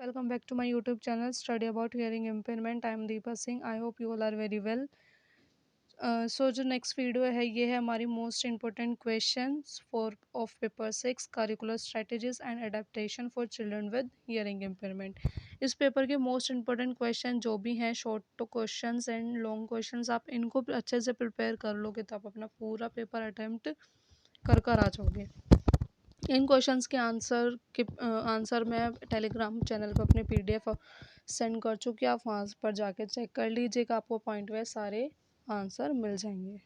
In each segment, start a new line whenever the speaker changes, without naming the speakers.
Welcome back to my YouTube channel, Study About Hearing Impairment. I am Deepa Singh. I hope you all are very well. जो next video है ये है हमारी most important questions for of paper 6 curricular strategies and adaptation for children with hearing impairment. इस paper के most important question जो भी हैं, शॉर्ट तो क्वेश्चंस एंड लॉन्ग क्वेश्चंस, आप इनको अच्छे से प्रिपेयर कर लोगे तो आप अपना पूरा पेपर अटेम्प्ट कर आ जाओगे। इन क्वेश्चंस के आंसर मैं टेलीग्राम चैनल पर अपने पीडीएफ सेंड कर चुकी, आप वहाँ पर जाके चेक कर लीजिएगा, आपको पॉइंट वाइज सारे आंसर मिल जाएंगे।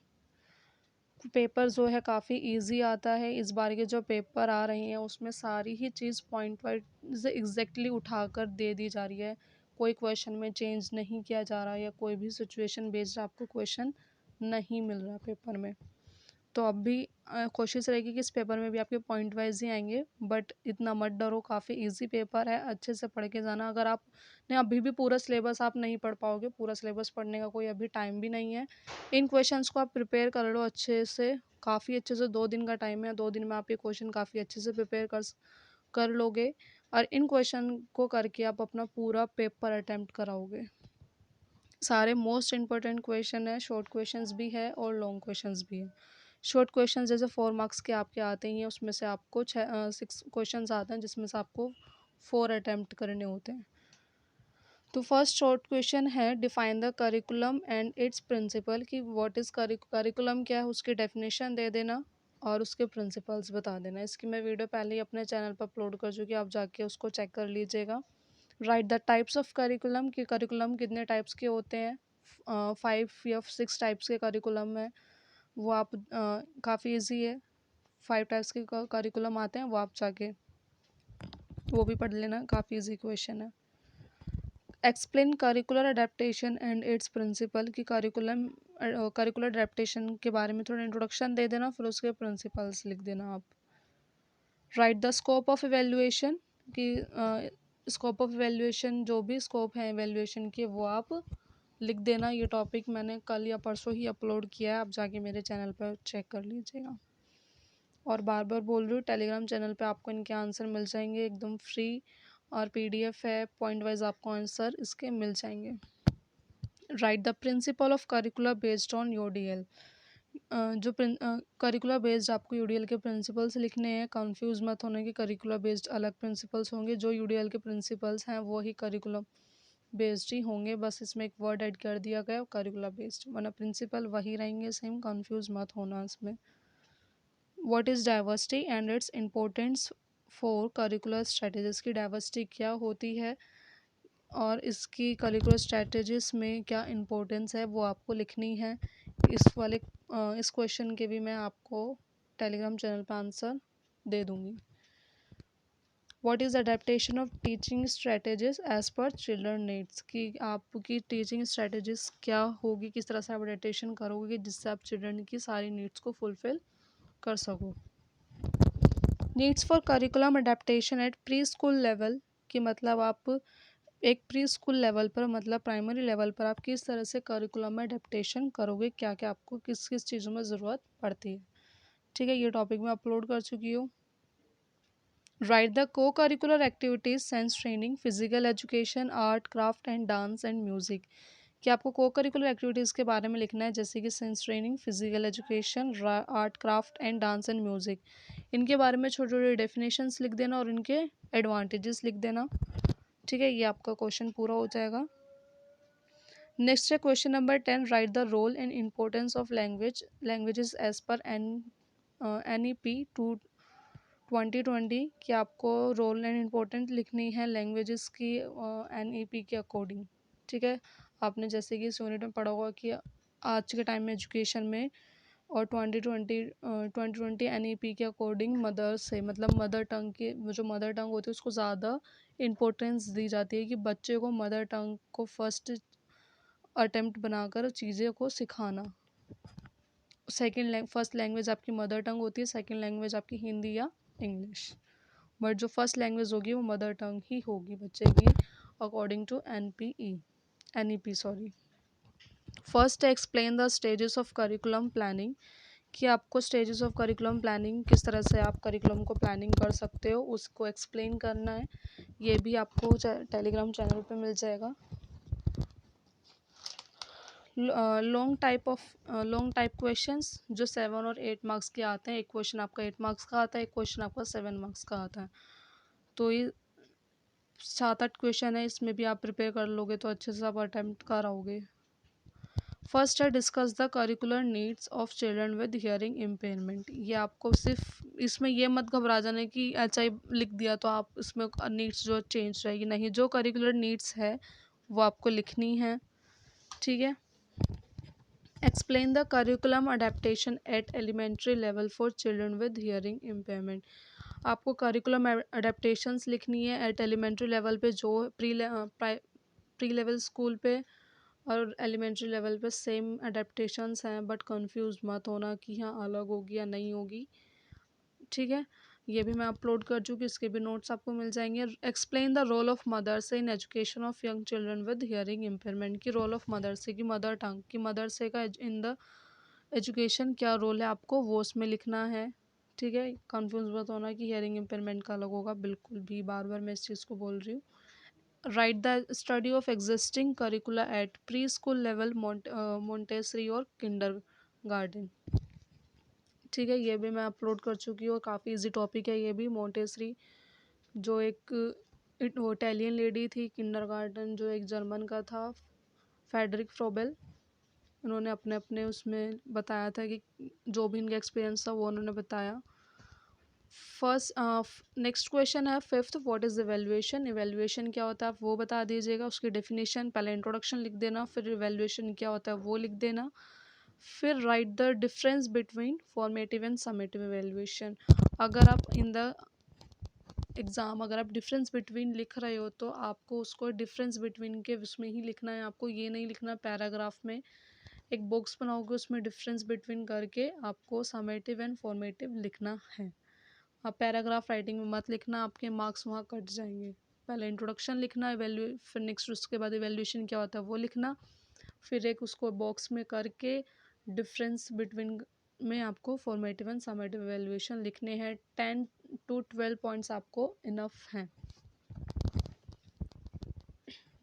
पेपर जो है काफ़ी इजी आता है। इस बार के जो पेपर आ रहे हैं उसमें सारी ही चीज़ पॉइंट वाइज एग्जैक्टली उठाकर दे दी जा रही है, कोई क्वेश्चन में चेंज नहीं किया जा रहा या कोई भी सिचुएशन बेस्ड आपको क्वेश्चन नहीं मिल रहा पेपर में। तो अब भी कोशिश रहेगी कि इस पेपर में भी आपके पॉइंट वाइज ही आएंगे, बट इतना मत डरो, काफ़ी इजी पेपर है, अच्छे से पढ़ के जाना। अगर आपने अभी भी पूरा सिलेबस आप नहीं पढ़ पाओगे, पूरा सिलेबस पढ़ने का कोई अभी टाइम भी नहीं है। इन क्वेश्चंस को आप प्रिपेयर कर लो अच्छे से, काफ़ी अच्छे से। 2 दिन का टाइम है, 2 दिन में आप ये क्वेश्चन काफ़ी अच्छे से प्रिपेयर कर लोगे और इन क्वेश्चन को करके आप अपना पूरा पेपर अटैम्प्ट कराओगे। सारे मोस्ट इंपॉर्टेंट क्वेश्चन है, शॉर्ट क्वेश्चंस भी है और लॉन्ग क्वेश्चंस भी है। शॉर्ट क्वेश्चन जैसे 4 मार्क्स के आपके आते ही हैं, उसमें से आपको 6 क्वेश्चंस आते हैं जिसमें से आपको 4 अटैम्प्ट करने होते हैं। तो फर्स्ट शॉर्ट क्वेश्चन है, define the curriculum and its principle, कि व्हाट इज़ करिकुलम क्या है उसकी डेफिनेशन दे देना और उसके प्रिंसिपल्स बता देना। इसकी मैं वीडियो पहले ही अपने चैनल पर अपलोड कर चुकी, आप जाके उसको चेक कर लीजिएगा। Right the types of curriculum, कि करिकुलम कितने टाइप्स के होते हैं। 5 या 6 टाइप्स के करिकुलम है, वो आप काफ़ी इजी है। 5 टाइप्स के करिकुलम आते हैं, वो आप जाके वो भी पढ़ लेना, काफ़ी इजी क्वेश्चन है। Explain curricular adaptation and its principle, की करिकुलर अडेप्टेशन के बारे में थोड़ा इंट्रोडक्शन दे देना, फिर उसके प्रिंसिपल्स लिख देना आप। Right the scope of evaluation, कि स्कोप ऑफ इवेल्युएशन, जो भी स्कोप है इवेल्युएशन के वो आप लिख देना। ये टॉपिक मैंने कल या परसों ही अपलोड किया है, आप जाके मेरे चैनल पर चेक कर लीजिएगा। और बार बार बोल रही हूँ, टेलीग्राम चैनल पे आपको इनके आंसर मिल जाएंगे एकदम फ्री, और पीडीएफ है, पॉइंट वाइज आपको आंसर इसके मिल जाएंगे। Right the principle of curricular based on UDL, जो करिकुलर बेस्ड आपको यूडीएल के प्रिंसिपल्स लिखने हैं। कंफ्यूज मत होने के, करिकुलर बेस्ड अलग प्रिंसिपल्स होंगे, जो यूडीएल के प्रिंसिपल्स हैं वो ही करिकुलम बेस्ड ही होंगे, बस इसमें एक वर्ड ऐड कर दिया गया करिकुलर बेस्ड, वरना प्रिंसिपल वही रहेंगे सेम, कंफ्यूज मत होना इसमें। What is diversity and its importance for curricular strategies, की डाइवर्सिटी क्या होती है और इसकी करिकुलर स्ट्रेटजीज में क्या इम्पोर्टेंस है, वो आपको लिखनी है। इस क्वेश्चन के भी मैं आपको टेलीग्राम चैनल पर आंसर दे दूँगी। What is adaptation of teaching strategies as per children needs, कि आपकी टीचिंग स्ट्रेटजीज क्या होगी, किस तरह से आप अडेप्टेशन करोगे जिससे आप चिल्ड्रन की सारी नीड्स को फुलफ़िल कर सको। Needs for curriculum adaptation at pre school level, कि मतलब आप एक प्री स्कूल लेवल पर, मतलब प्राइमरी लेवल पर आप किस तरह से करिकुलम में अडेप्टेशन करोगे, क्या क्या आपको किस किस चीज़ों में ज़रूरत पड़ती है। ठीक है, ये टॉपिक मैं अपलोड कर चुकी हूँ। राइट द को curricular activities, science training, physical education, art craft and dance and music, कि आपको को करिकुलर एक्टिविटीज़ के बारे में लिखना है, जैसे कि science training, physical education, art craft and dance and music. इनके बारे में छोटे छोटे डेफिनेशंस लिख देना और इनके एडवांटेजेस लिख देना। ठीक है, ये आपका क्वेश्चन पूरा हो जाएगा। नेक्स्ट है question number 10, write the role and importance of languages as per NEP 2020, कि आपको रोल एंड इम्पोर्टेंट लिखनी है लैंग्वेजेस की NEP के अकॉर्डिंग। ठीक है, आपने जैसे कि इस यूनिट में पढ़ा होगा कि आज के टाइम में एजुकेशन में और 2020 NEP के अकॉर्डिंग मदर से, मतलब मदर टंग की जो मदर टंग होती है उसको ज़्यादा इम्पोर्टेंस दी जाती है, कि बच्चे को मदर टंग को फर्स्ट अटेम्प्ट बनाकर चीज़ें को सिखाना। फर्स्ट लैंग्वेज आपकी मदर टंग होती है, सेकेंड लैंग्वेज आपकी हिंदी या इंग्लिश, बट जो फर्स्ट लैंग्वेज होगी वो मदर टंग ही होगी बच्चे की, according to NEP। First explain the stages of curriculum planning, कि आपको स्टेजेस ऑफ करिकुलम प्लानिंग किस तरह से आप करिकुलम को प्लानिंग कर सकते हो उसको एक्सप्लेन करना है। ये भी आपको टेलीग्राम चैनल पे मिल जाएगा। लॉन्ग टाइप क्वेश्चंस जो 7 और 8 मार्क्स के आते हैं। एक क्वेश्चन आपका 8 मार्क्स का आता है, एक क्वेश्चन आपका 7 मार्क्स का आता है। तो ये 7-8 क्वेश्चन है, इसमें भी आप प्रिपेयर कर लोगे तो अच्छे से आप अटैम्प्ट कराओगे। फर्स्ट है discuss the curricular needs of children with hearing impairment. ये आपको सिर्फ इसमें ये मत घबरा जाने कि अच्छा ही लिख दिया तो आप इसमें नीड्स जो चेंज रहेगी, नहीं, जो करिकुलर नीड्स है वो आपको लिखनी है। ठीक है। Explain the curriculum adaptation at elementary level for children with hearing impairment. आपको करिकुलम अडेप्टेशंस लिखनी है एट एलिमेंट्री लेवल पे, जो प्री लेवल स्कूल पे और एलिमेंट्री लेवल पे सेम अडेप्टेशंस हैं, बट कंफ्यूज मत होना कि हाँ अलग होगी या नहीं होगी। ठीक है। ये भी मैं अपलोड कर चुकी, इसके भी नोट्स आपको मिल जाएंगे। Explain the role of mothers in education of young children with hearing impairment. की रोल ऑफ मदरसे की मदर टंग की मदरसे का इन द एजुकेशन क्या रोल है, आपको वो उसमें लिखना है। ठीक है। कंफ्यूज मत होना कि हियरिंग इम्पेयरमेंट का अलग होगा, बिल्कुल भी, बार बार मैं इस चीज़ को बोल रही हूँ। Write the study of existing curricula at pre school level, Montessori और किंडर गार्डन। ठीक है। ये भी मैं अपलोड कर चुकी हूँ और काफ़ी इजी टॉपिक है ये भी। मोंटेसरी जो एक वो इटालियन लेडी थी, किंडरगार्टन जो एक जर्मन का था, फेडरिक फ्रोबेल। उन्होंने अपने अपने उसमें बताया था कि जो भी इनका एक्सपीरियंस था वो उन्होंने बताया। नेक्स्ट क्वेश्चन है fifth, what is evaluation. Evaluation क्या होता है आप वो बता दीजिएगा, उसकी डेफिनेशन। पहले इंट्रोडक्शन लिख देना, फिर इवैल्यूएशन क्या होता है वो लिख देना, फिर right the difference between formative and summative evaluation. अगर आप इन द एग्ज़ाम अगर आप डिफरेंस बिटवीन लिख रहे हो तो आपको उसको डिफरेंस बिटवीन के उसमें ही लिखना है, आपको ये नहीं लिखना पैराग्राफ में। एक बॉक्स बनाओगे उसमें डिफरेंस बिटवीन करके आपको समेटिव एंड फॉर्मेटिव लिखना है। आप पैराग्राफ राइटिंग में मत लिखना, आपके मार्क्स वहाँ कट जाएंगे। पहले इंट्रोडक्शन लिखना, फिर नेक्स्ट उसके बाद इवैल्यूएशन क्या होता है वो लिखना, फिर एक उसको बॉक्स में करके डिफरेंस बिटवीन में आपको फॉर्मेटिव एंड समेटिव इवैल्यूएशन लिखने हैं। 10 to 12 पॉइंट्स आपको इनफ हैं।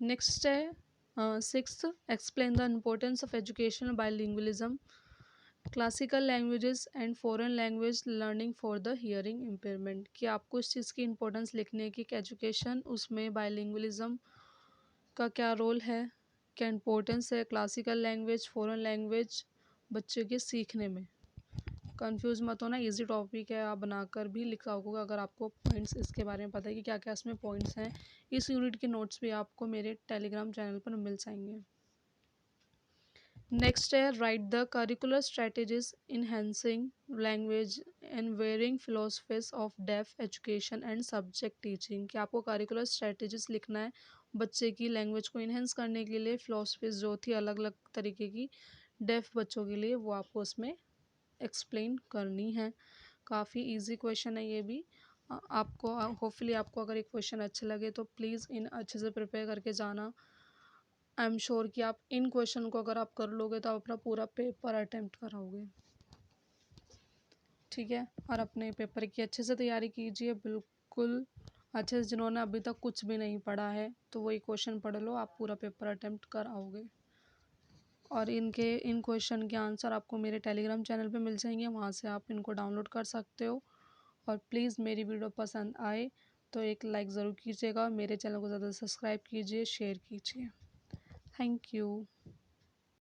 नेक्स्ट है sixth, explain the importance of education bilingualism, classical languages and foreign language learning for the hearing impairment. कि आपको इस चीज़ की इंपॉर्टेंस लिखने की कि एजुकेशन उसमें बाइलिंगुअलिज्म का क्या रोल है, क्या इंपॉर्टेंस है क्लासिकल लैंग्वेज फॉरेन लैंग्वेज बच्चे के सीखने में। कंफ्यूज मत होना, इजी टॉपिक है, आप बनाकर भी लिख पाओगे अगर आपको पॉइंट्स इसके बारे में पता है कि क्या क्या इसमें पॉइंट्स हैं। इस यूनिट के नोट्स भी आपको मेरे टेलीग्राम चैनल पर मिल जाएंगे। नेक्स्ट है write the curricular strategies enhancing language and varying philosophies of deaf education and subject teaching. कि आपको करिकुलर स्ट्रेटेजीज लिखना है बच्चे की लैंग्वेज को इन्हेंस करने के लिए, फिलोसफीज जो थी अलग अलग तरीके की डेफ बच्चों के लिए, वो आपको उसमें एक्सप्लेन करनी है। काफ़ी इजी क्वेश्चन है ये भी। आपको होपफुली आपको अगर एक क्वेश्चन अच्छे लगे तो प्लीज़ इन अच्छे से प्रिपेयर करके जाना। आई एम श्योर कि आप इन क्वेश्चन को अगर आप कर लोगे तो आप अपना पूरा पेपर अटेम्प्ट कराओगे। ठीक है। और अपने पेपर की अच्छे से तैयारी कीजिए, बिल्कुल अच्छे से। जिन्होंने अभी तक कुछ भी नहीं पढ़ा है तो वही क्वेश्चन पढ़ लो, आप पूरा पेपर अटेम्प्ट कर आओगे। और इन क्वेश्चन के आंसर आपको मेरे टेलीग्राम चैनल पे मिल जाएंगे, वहाँ से आप इनको डाउनलोड कर सकते हो। और प्लीज़ मेरी वीडियो पसंद आए तो एक लाइक ज़रूर कीजिएगा और मेरे चैनल को ज़्यादा सब्सक्राइब कीजिए, शेयर कीजिए। Thank you.